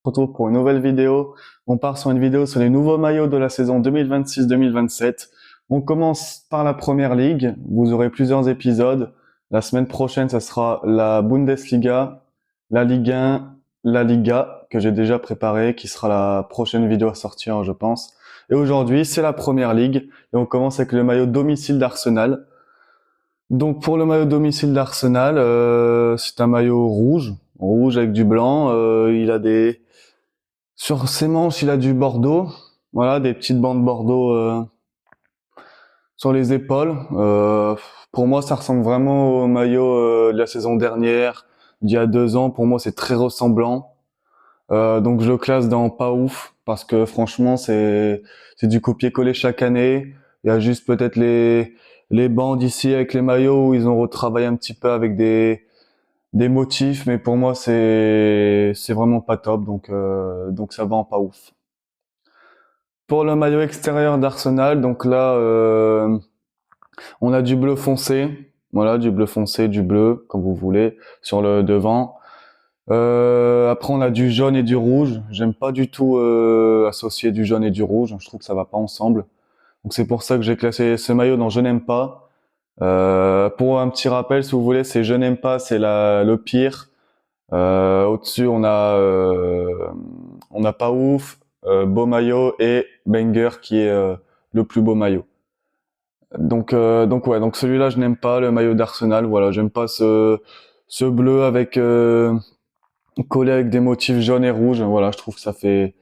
On se retrouve pour une nouvelle vidéo. On part sur une vidéo sur les nouveaux maillots de la saison 2026-2027. On commence par la Première Ligue. Vous aurez plusieurs épisodes. La semaine prochaine, ça sera la Bundesliga, la Ligue 1, la Liga, que j'ai déjà préparée, qui sera la prochaine vidéo à sortir, je pense. Et aujourd'hui, c'est la Première Ligue. Et on commence avec le maillot domicile d'Arsenal. Donc pour le maillot domicile d'Arsenal, c'est un maillot rouge avec du blanc. Il a des sur ses manches, il a du bordeaux, voilà, des petites bandes bordeaux sur les épaules. Pour moi, ça ressemble vraiment au maillot de la saison dernière, d'il y a 2 ans. Pour moi, c'est très ressemblant. Donc je le classe dans pas ouf parce que franchement, c'est du copier-coller chaque année. Il y a juste peut-être les bandes ici avec les maillots où ils ont retravaillé un petit peu avec des motifs, mais pour moi c'est vraiment pas top, donc ça vend pas ouf. Pour le maillot extérieur d'Arsenal, donc là on a du bleu foncé, voilà, du bleu foncé, du bleu comme vous voulez sur le devant. Après on a du jaune et du rouge. J'aime pas du tout associer du jaune et du rouge. Je trouve que ça va pas ensemble. Donc c'est pour ça que j'ai classé ce maillot dans je n'aime pas. Pour un petit rappel, si vous voulez, c'est je n'aime pas, c'est le pire. Au-dessus, on a pas ouf, beau maillot et banger qui est le plus beau maillot. Donc ouais, donc celui-là je n'aime pas le maillot d'Arsenal. Voilà, j'aime pas ce bleu avec collé avec des motifs jaunes et rouges. Voilà, je trouve que ça fait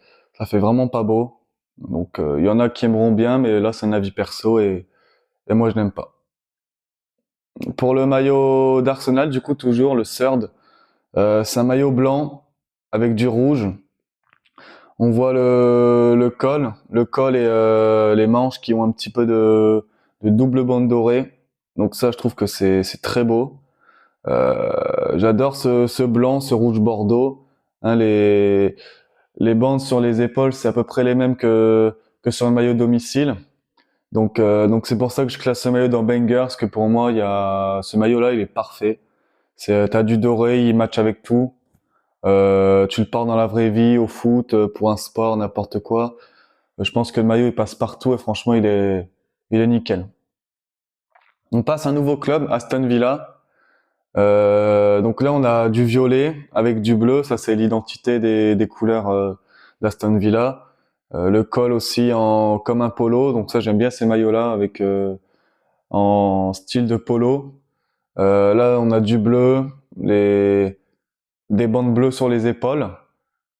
vraiment pas beau. Donc il y en a qui aimeront bien, mais là c'est un avis perso et moi je n'aime pas. Pour le maillot d'Arsenal, du coup toujours le third. C'est un maillot blanc avec du rouge. On voit le col et les manches qui ont un petit peu de double bande dorée. Donc ça, je trouve que c'est très beau. J'adore ce blanc, ce rouge bordeaux. Hein, les bandes sur les épaules, c'est à peu près les mêmes que sur le maillot domicile. Donc c'est pour ça que je classe ce maillot dans banger, parce que pour moi, ce maillot-là, il est parfait. T'as du doré, il match avec tout. Tu le portes dans la vraie vie, au foot, pour un sport, n'importe quoi. Je pense que le maillot il passe partout et franchement il est nickel. On passe à un nouveau club, Aston Villa. Donc là on a du violet avec du bleu, ça c'est l'identité des couleurs d'Aston Villa. Le col aussi comme un polo, donc ça j'aime bien ces maillots-là avec en style de polo. Là on a du bleu, des bandes bleues sur les épaules.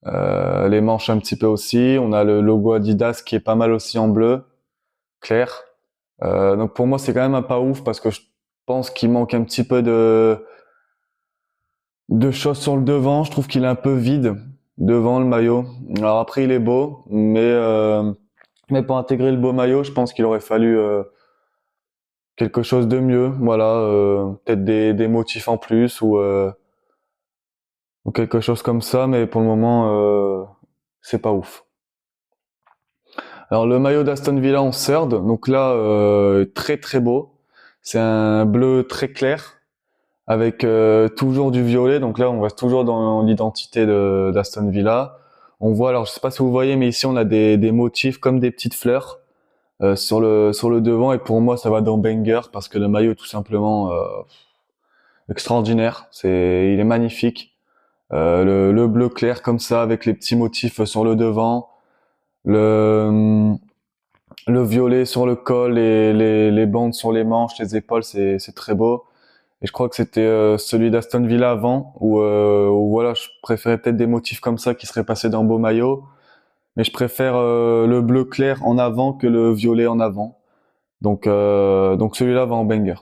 Les manches un petit peu aussi. On a le logo Adidas qui est pas mal aussi en bleu clair. Donc pour moi c'est quand même un pas ouf parce que je pense qu'il manque un petit peu de choses sur le devant. Je trouve qu'il est un peu vide devant le maillot. Alors après il est beau, mais pour intégrer le beau maillot, je pense qu'il aurait fallu quelque chose de mieux. Voilà, peut-être des motifs en plus ou quelque chose comme ça. Mais pour le moment c'est pas ouf. Alors le maillot d'Aston Villa en third, donc là très très beau. C'est un bleu très clair avec toujours du violet. Donc là on reste toujours dans l'identité d'Aston Villa. On voit, alors je sais pas si vous voyez, mais ici on a des motifs comme des petites fleurs sur le devant et pour moi ça va dans banger parce que le maillot est tout simplement extraordinaire. Il est magnifique. Le bleu clair comme ça avec les petits motifs sur le devant. Le le violet sur le col et les bandes sur les manches, les épaules, c'est très beau. Et je crois que c'était celui d'Aston Villa avant, où voilà, je préférais peut-être des motifs comme ça qui seraient passés dans beau maillot. Mais je préfère le bleu clair en avant que le violet en avant. Donc celui-là va en banger.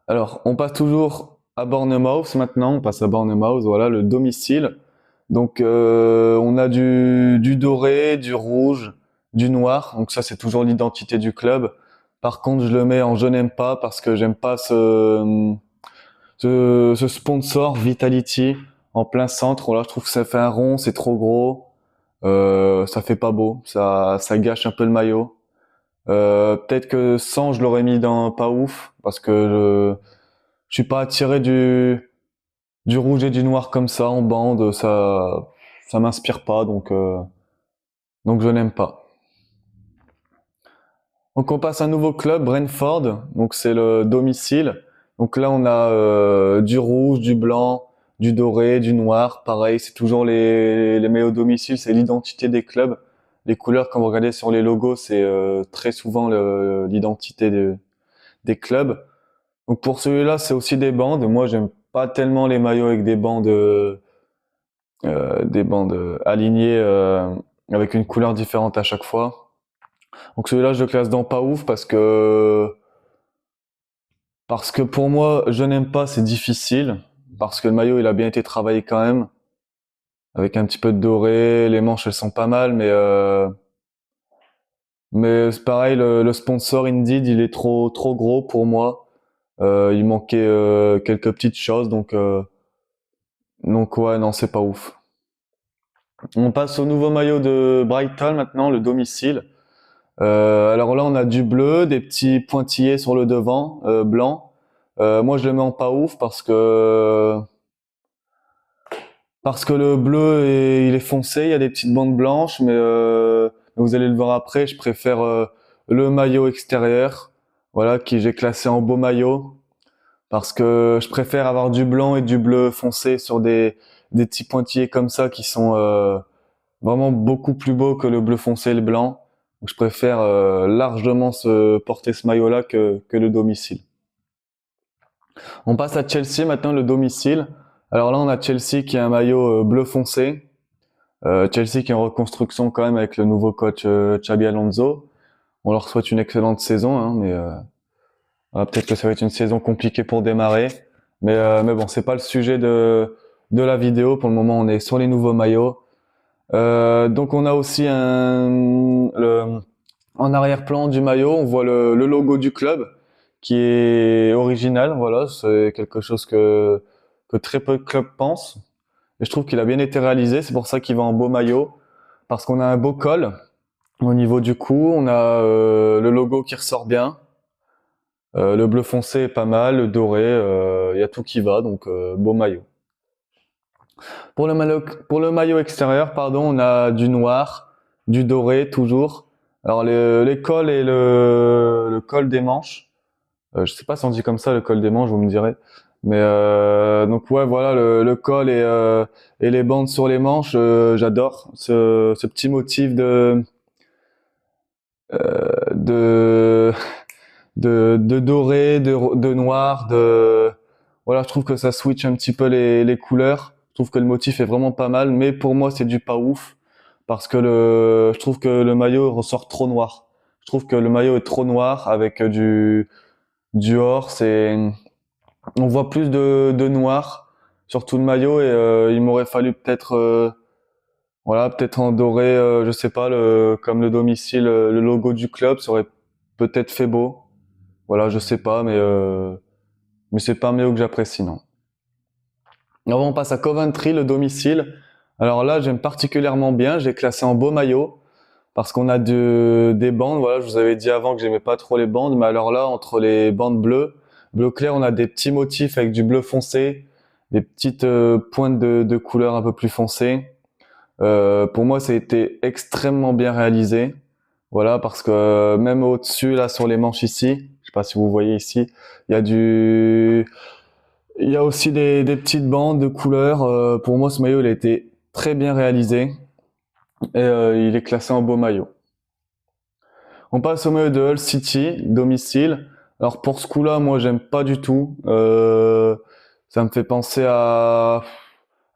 Alors, on passe toujours à Bournemouth maintenant. On passe à Bournemouth, voilà, le domicile. Donc on a du doré, du rouge, du noir. Donc ça c'est toujours l'identité du club. Par contre je le mets en je n'aime pas parce que j'aime pas ce sponsor Vitality en plein centre. Voilà, je trouve que ça fait un rond, c'est trop gros. Ça fait pas beau, ça gâche un peu le maillot. Peut-être que sans je l'aurais mis dans pas ouf parce que je suis pas attiré du rouge et du noir comme ça en bande, ça m'inspire pas, donc je n'aime pas. Donc on passe à un nouveau club, Brentford, donc c'est le domicile. Donc là on a du rouge, du blanc, du doré, du noir. Pareil, c'est toujours les maillots domicile, c'est l'identité des clubs. Les couleurs, quand vous regardez sur les logos, c'est très souvent l'identité des clubs. Donc pour celui-là, c'est aussi des bandes. Moi, j'aime pas tellement les maillots avec des bandes alignées avec une couleur différente à chaque fois. Donc celui-là, je le classe dans pas ouf parce que pour moi, je n'aime pas, c'est difficile. Parce que le maillot, il a bien été travaillé quand même. Avec un petit peu de doré, les manches, elles sont pas mal, mais c'est pareil, le sponsor Indeed, il est trop gros pour moi. Il manquait quelques petites choses, donc ouais, non, c'est pas ouf. On passe au nouveau maillot de Brighton maintenant, le domicile. Alors là, on a du bleu, des petits pointillés sur le devant, blanc. Moi, je le mets en pas ouf parce que le bleu il est foncé, il y a des petites bandes blanches, mais vous allez le voir après, je préfère le maillot extérieur, voilà, qui j'ai classé en beau maillot, parce que je préfère avoir du blanc et du bleu foncé sur des petits pointillés comme ça qui sont vraiment beaucoup plus beaux que le bleu foncé et le blanc. Donc je préfère largement porter ce maillot-là que le domicile. On passe à Chelsea maintenant, le domicile. Alors là, on a Chelsea qui a un maillot bleu foncé. Chelsea qui est en reconstruction quand même avec le nouveau coach Xabi Alonso. On leur souhaite une excellente saison, hein, mais peut-être que ça va être une saison compliquée pour démarrer. Mais bon, c'est pas le sujet de la vidéo. Pour le moment, on est sur les nouveaux maillots. Donc on a aussi en arrière-plan du maillot, on voit le logo du club qui est original. Voilà, c'est quelque chose que très peu de clubs pensent. Et je trouve qu'il a bien été réalisé. C'est pour ça qu'il va en beau maillot, parce qu'on a un beau col au niveau du cou. On a le logo qui ressort bien. Le bleu foncé est pas mal, le doré, y a tout qui va, donc beau maillot. Pour le maillot extérieur, pardon, on a du noir, du doré toujours. Alors les cols et le col des manches. Je sais pas si on dit comme ça le col des manches, vous me direz. Mais donc ouais, voilà le col et les bandes sur les manches, j'adore ce petit motif de de doré, de noir, voilà, je trouve que ça switch un petit peu les couleurs. Je trouve que le motif est vraiment pas mal, mais pour moi c'est du pas ouf parce que je trouve que le maillot ressort trop noir. Je trouve que le maillot est trop noir avec du or. On voit plus de noir sur tout le maillot et il m'aurait fallu peut-être voilà, peut-être en doré, je sais pas, comme le domicile, le logo du club, ça aurait peut-être fait beau. Voilà, je sais pas, mais c'est pas un maillot que j'apprécie, non. Alors on passe à Coventry, le domicile. Alors là, j'aime particulièrement bien. J'ai classé en beau maillot parce qu'on a des bandes. Voilà, je vous avais dit avant que j'aimais pas trop les bandes, mais alors là, entre les bandes bleu clair, on a des petits motifs avec du bleu foncé, des petites pointes de couleur un peu plus foncées. Pour moi, ça a été extrêmement bien réalisé. Voilà, parce que même au-dessus, là, sur les manches ici, je sais pas si vous voyez ici, il y a il y a aussi des petites bandes de couleurs. Pour moi, ce maillot, il a été très bien réalisé et il est classé en beau maillot. On passe au maillot de Hull City, domicile. Alors pour ce coup-là, moi, j'aime pas du tout. Ça me fait penser à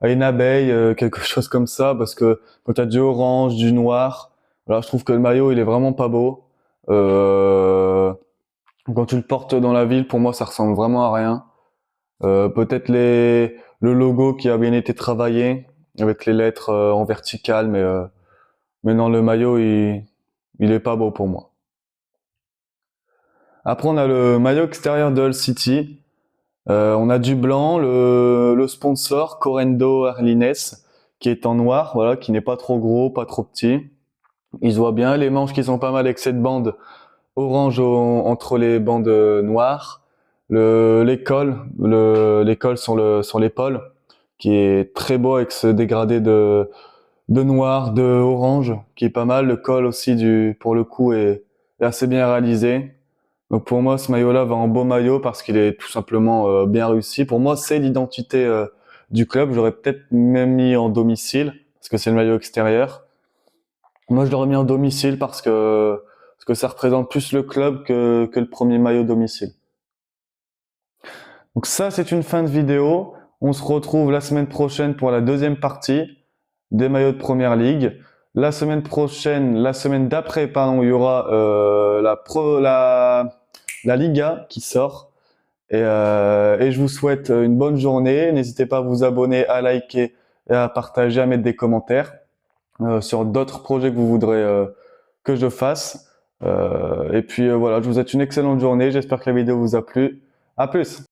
une abeille, quelque chose comme ça, parce que quand tu as du orange, du noir, voilà, je trouve que le maillot, il est vraiment pas beau. Euh, Quand tu le portes dans la ville, pour moi, ça ressemble vraiment à rien. Peut-être le logo qui a bien été travaillé avec les lettres en verticale, mais non, le maillot il est pas beau pour moi. Après on a le maillot extérieur de Hull City. On a du blanc, le sponsor Correndo Airlines qui est en noir, voilà, qui n'est pas trop gros, pas trop petit. Il se voit bien, les manches qui sont pas mal avec cette bande orange entre les bandes noires. Les cols sur l'épaule. qui est très beau avec ce dégradé de noir, de orange, qui est pas mal. Le col aussi pour le coup est assez bien réalisé. Donc pour moi, ce maillot-là va en beau maillot parce qu'il est tout simplement bien réussi. Pour moi, c'est l'identité du club. J'aurais peut-être même mis en domicile parce que c'est le maillot extérieur. Moi, je l'aurais mis en domicile parce que ça représente plus le club que le premier maillot domicile. Donc ça, c'est une fin de vidéo. On se retrouve la semaine prochaine pour la deuxième partie des maillots de Première Ligue. La semaine d'après, pardon, il y aura la Liga qui sort. Et je vous souhaite une bonne journée. N'hésitez pas à vous abonner, à liker et à partager, à mettre des commentaires sur d'autres projets que vous voudrez que je fasse. Et puis voilà, je vous souhaite une excellente journée. J'espère que la vidéo vous a plu. À plus!